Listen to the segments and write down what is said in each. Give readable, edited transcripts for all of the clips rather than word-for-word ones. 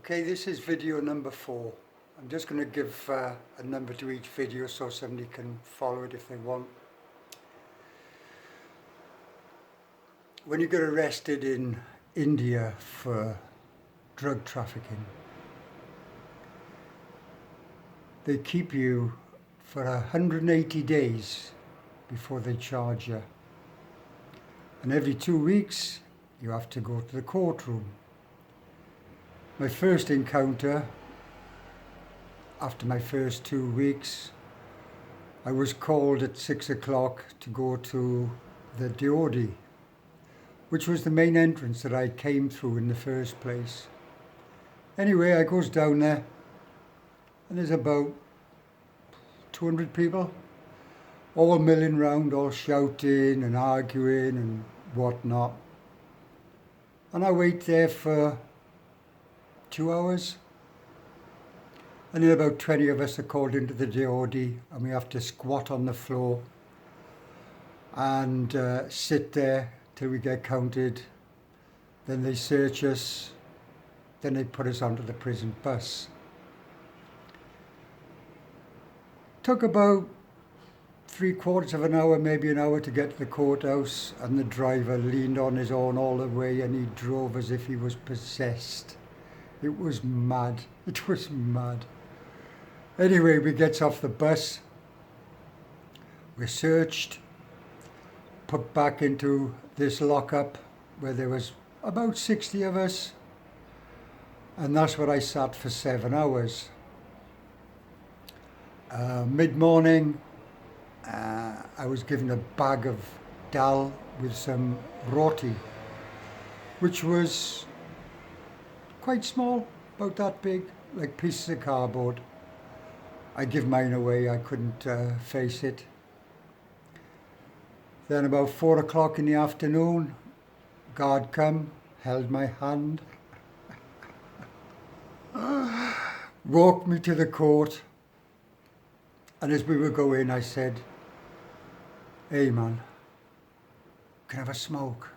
Okay, this is video number 4. I'm just going to give a number to each video so somebody can follow it if they want. When you get arrested in India for drug trafficking, they keep you for 180 days before they charge you. And every 2 weeks you have to go to the courtroom. My first encounter, after my first 2 weeks, I was called at 6 o'clock to go to the Deodi, which was the main entrance that I came through in the first place. Anyway, I goes down there and there's about 200 people, all milling round, all shouting and arguing and whatnot. And I wait there for 2 hours, and then about 20 of us are called into the Deodi, and we have to squat on the floor and sit there till we get counted. Then they search us, then they put us onto the prison bus. Took about 3/4 of an hour, maybe an hour, to get to the courthouse, and the driver leaned on his own all the way and he drove as if he was possessed. It was mad. It was mad. Anyway, we gets off the bus. We're searched, put back into this lockup where there was about 60 of us. And that's where I sat for 7 hours. Mid-morning, I was given a bag of dal with some roti, which was quite small, about that big, like pieces of cardboard. I give mine away, I couldn't face it. Then about 4 o'clock in the afternoon, guard come, held my hand, walked me to the court, and as we were going I said, "Hey man, can I have a smoke?"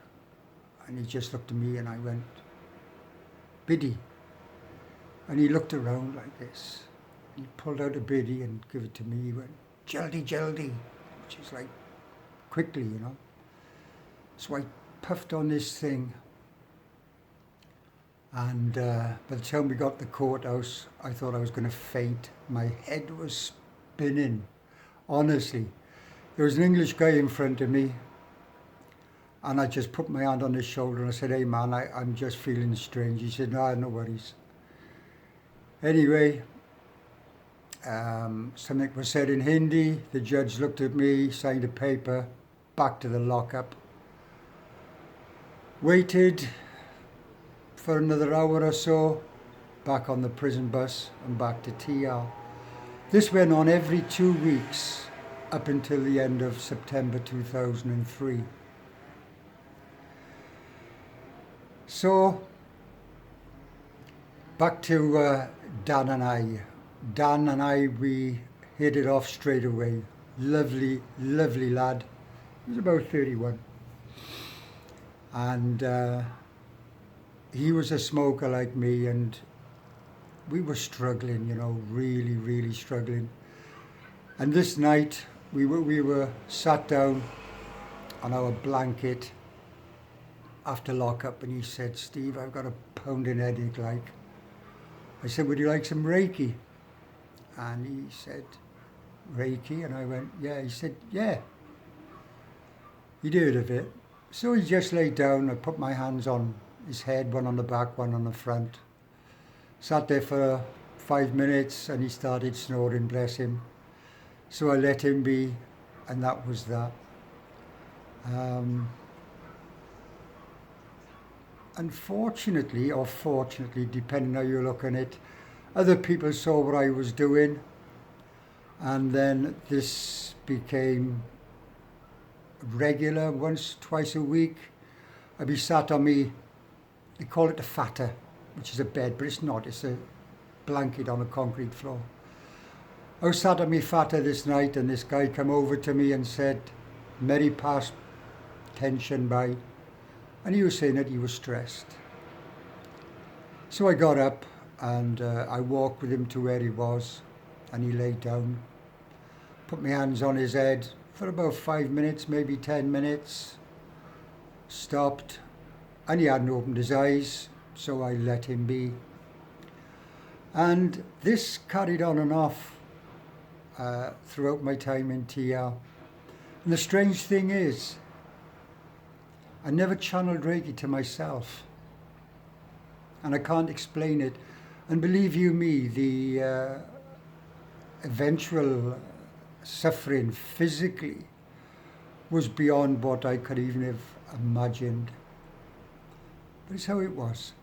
And he just looked at me and I went, "Biddy." And he looked around like this. He pulled out a biddy and gave it to me. He went, "Jaldi, jaldi," which is like, quickly, you know. So I puffed on this thing. And by the time we got to the courthouse, I thought I was going to faint. My head was spinning, honestly. There was an English guy in front of me, and I just put my hand on his shoulder and I said, "Hey man, I'm just feeling strange." He said, "No, no worries." Anyway, something was said in Hindi. The judge looked at me, signed a paper, back to the lockup. Waited for another hour or so, back on the prison bus and back to Tihar. This went on every 2 weeks up until the end of September 2003. So, back to Dan and I. Dan and I, we hit it off straight away. Lovely, lovely lad. He was about 31. And he was a smoker like me, and we were struggling, you know, really, really struggling. And this night, we were sat down on our blanket after lockup, and he said, "Steve, I've got a pounding headache, like." I said, "Would you like some Reiki?" And he said, "Reiki?" And I went, "Yeah." He said, "Yeah." He'd heard of it. So he just laid down. I put my hands on his head, one on the back, one on the front. Sat there for 5 minutes and he started snoring, bless him. So I let him be, and that was that. Unfortunately, or fortunately, depending how you look at it, other people saw what I was doing, and then this became regular. Once, twice a week, I'd be sat on me, they call it a fata, which is a bed, but it's not, it's a blanket on a concrete floor. I was sat on me fata this night, and this guy came over to me and said, "Meri pass tension by," and he was saying that he was stressed. So I got up and I walked with him to where he was, and he laid down. Put my hands on his head for about 5 minutes, maybe 10 minutes. Stopped, and he hadn't opened his eyes, so I let him be. And this carried on and off throughout my time in Tihar. And the strange thing is, I never channeled Reiki to myself. And I can't explain it. And believe you me, the eventual suffering physically was beyond what I could even have imagined. But it's how it was.